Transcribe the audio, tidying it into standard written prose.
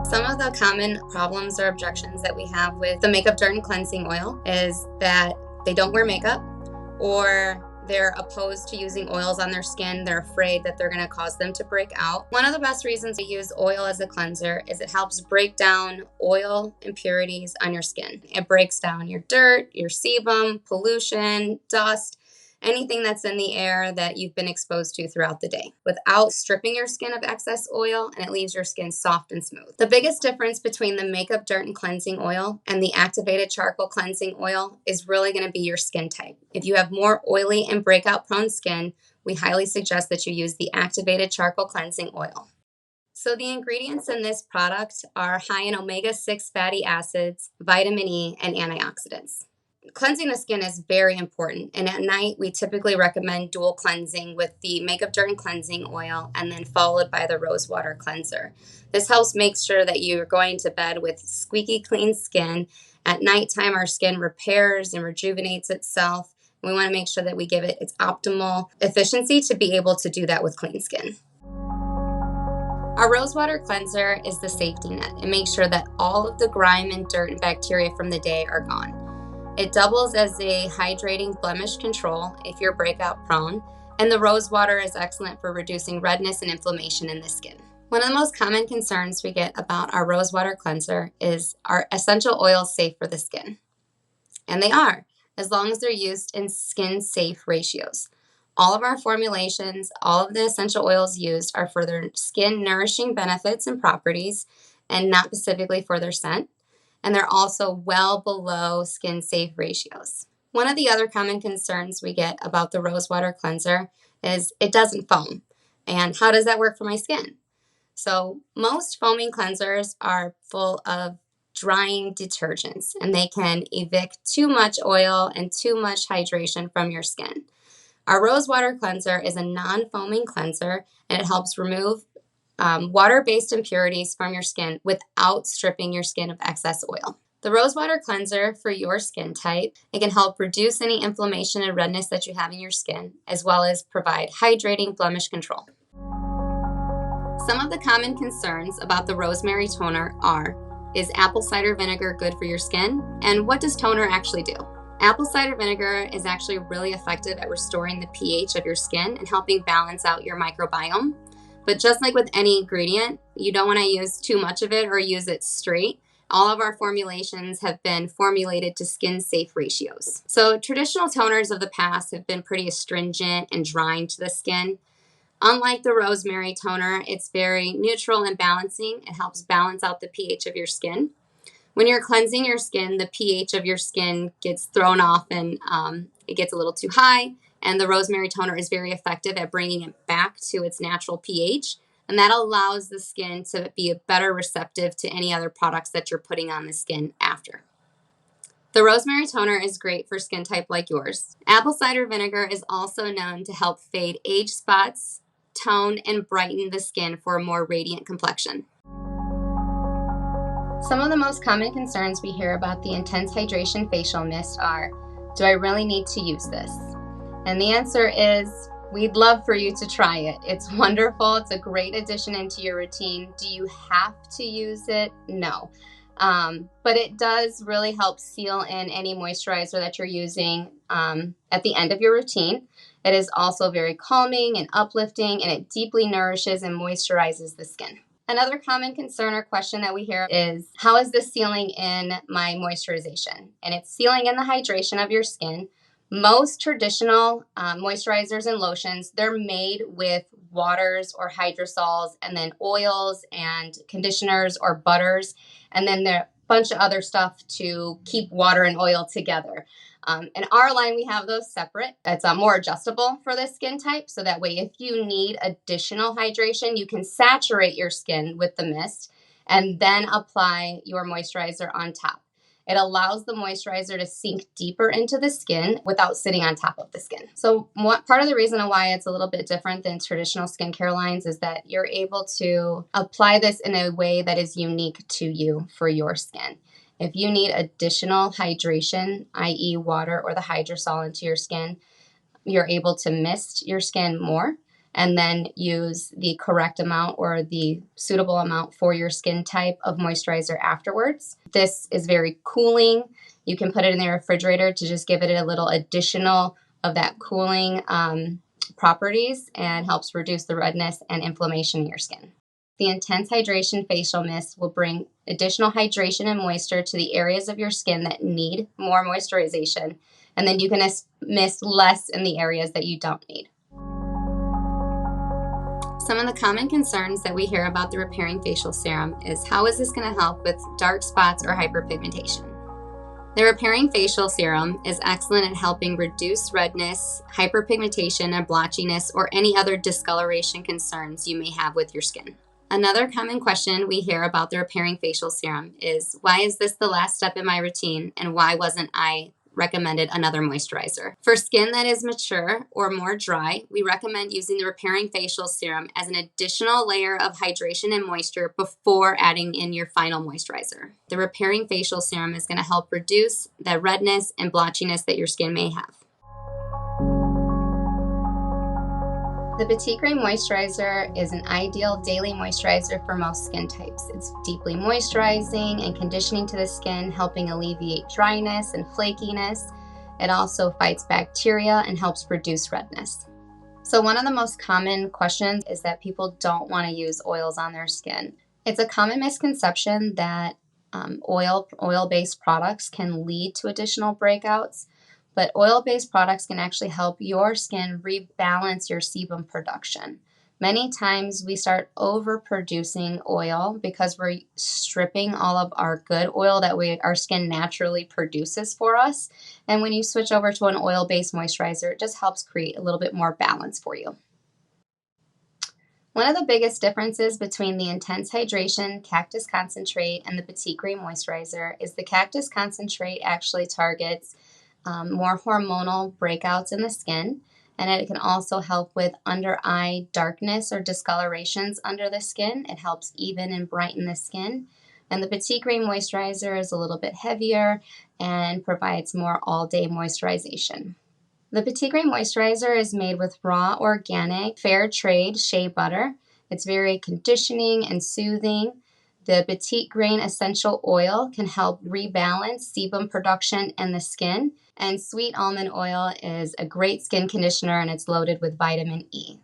Some of the common problems or objections that we have with the Makeup Dirt and Cleansing Oil is that they don't wear makeup, or they're opposed to using oils on their skin. They're afraid that they're going to cause them to break out. One of the best reasons to use oil as a cleanser is it helps break down oil impurities on your skin. It breaks down your dirt, your sebum, pollution, dust, anything that's in the air that you've been exposed to throughout the day without stripping your skin of excess oil, and it leaves your skin soft and smooth. The biggest difference between the Makeup Dirt and Cleansing Oil and the Activated Charcoal Cleansing Oil is really going to be your skin type. If you have more oily and breakout prone skin, we highly suggest that you use the Activated Charcoal Cleansing Oil. So the ingredients in this product are high in omega-6 fatty acids, vitamin E, and antioxidants. Cleansing the skin is very important, and at night we typically recommend dual cleansing with the Makeup Dirt and Cleansing Oil and then followed by the Rosewater Cleanser. This helps make sure that you're going to bed with squeaky clean skin. At nighttime, our skin repairs and rejuvenates itself. We want to make sure that we give it its optimal efficiency to be able to do that with clean skin. Our Rosewater Cleanser is the safety net. It makes sure that all of the grime and dirt and bacteria from the day are gone. It doubles as a hydrating blemish control if you're breakout prone, and the rose water is excellent for reducing redness and inflammation in the skin. One of the most common concerns we get about our Rosewater Cleanser is, are essential oils safe for the skin? And they are, as long as they're used in skin-safe ratios. All of our formulations, all of the essential oils used are for their skin nourishing benefits and properties, and not specifically for their scent. And they're also well below skin-safe ratios. One of the other common concerns we get about the Rosewater Cleanser is it doesn't foam. And how does that work for my skin? So most foaming cleansers are full of drying detergents, and they can evict too much oil and too much hydration from your skin. Our Rosewater Cleanser is a non-foaming cleanser, and it helps remove water-based impurities from your skin without stripping your skin of excess oil. The Rosewater Cleanser for your skin type, it can help reduce any inflammation and redness that you have in your skin, as well as provide hydrating blemish control. Some of the common concerns about the Rosemary Toner are, is apple cider vinegar good for your skin? And what does toner actually do? Apple cider vinegar is actually really effective at restoring the pH of your skin and helping balance out your microbiome. But just like with any ingredient, you don't want to use too much of it or use it straight. All of our formulations have been formulated to skin-safe ratios. So traditional toners of the past have been pretty astringent and drying to the skin. Unlike the Rosemary Toner, it's very neutral and balancing. It helps balance out the pH of your skin. When you're cleansing your skin, the pH of your skin gets thrown off and it gets a little too high. And the Rosemary Toner is very effective at bringing it back to its natural pH. And that allows the skin to be a better receptive to any other products that you're putting on the skin after. The Rosemary Toner is great for skin type like yours. Apple cider vinegar is also known to help fade age spots, tone, and brighten the skin for a more radiant complexion. Some of the most common concerns we hear about the Intense Hydration Facial Mist are, do I really need to use this? And the answer is, we'd love for you to try it. It's wonderful. It's a great addition into your routine. Do you have to use it? No. But it does really help seal in any moisturizer that you're using at the end of your routine. It is also very calming and uplifting, and it deeply nourishes and moisturizes the skin. Another common concern or question that we hear is, how is this sealing in my moisturization? And it's sealing in the hydration of your skin. Most traditional moisturizers and lotions, they're made with waters or hydrosols and then oils and conditioners or butters, and then there are a bunch of other stuff to keep water and oil together. In our line, we have those separate. It's more adjustable for this skin type, so that way if you need additional hydration, you can saturate your skin with the mist and then apply your moisturizer on top. It allows the moisturizer to sink deeper into the skin without sitting on top of the skin. So part of the reason why it's a little bit different than traditional skincare lines is that you're able to apply this in a way that is unique to you for your skin. If you need additional hydration, i.e. water or the hydrosol into your skin, you're able to mist your skin more. and then use the correct amount or the suitable amount for your skin type of moisturizer afterwards. This is very cooling. You can put it in the refrigerator to just give it a little additional of that cooling properties and helps reduce the redness and inflammation in your skin. The Intense Hydration Facial Mist will bring additional hydration and moisture to the areas of your skin that need more moisturization, and then you can mist less in the areas that you don't need. Some of the common concerns that we hear about the Repairing Facial Serum is how is this going to help with dark spots or hyperpigmentation? The Repairing Facial Serum is excellent at helping reduce redness, hyperpigmentation, and blotchiness, or any other discoloration concerns you may have with your skin. Another common question we hear about the Repairing Facial Serum is, why is this the last step in my routine, and why wasn't I recommended another moisturizer? For skin that is mature or more dry, we recommend using the Repairing Facial Serum as an additional layer of hydration and moisture before adding in your final moisturizer. The Repairing Facial Serum is going to help reduce the redness and blotchiness that your skin may have. The Petitgrain Moisturizer is an ideal daily moisturizer for most skin types. It's deeply moisturizing and conditioning to the skin, helping alleviate dryness and flakiness. It also fights bacteria and helps reduce redness. So one of the most common questions is that people don't want to use oils on their skin. It's a common misconception that oil-based products can lead to additional breakouts. But oil-based products can actually help your skin rebalance your sebum production. Many times we start overproducing oil because we're stripping all of our good oil that our skin naturally produces for us. And when you switch over to an oil-based moisturizer, it just helps create a little bit more balance for you. One of the biggest differences between the Intense Hydration Cactus Concentrate and the Petitgrain Moisturizer is the Cactus Concentrate actually targets more hormonal breakouts in the skin, and it can also help with under eye darkness or discolorations under the skin. It helps even and brighten the skin. And the Petitgrain Moisturizer is a little bit heavier and provides more all-day moisturization. The Petitgrain Moisturizer is made with raw, organic, fair trade shea butter. It's very conditioning and soothing. The Petitgrain essential oil can help rebalance sebum production in the skin. And sweet almond oil is a great skin conditioner, and it's loaded with vitamin E.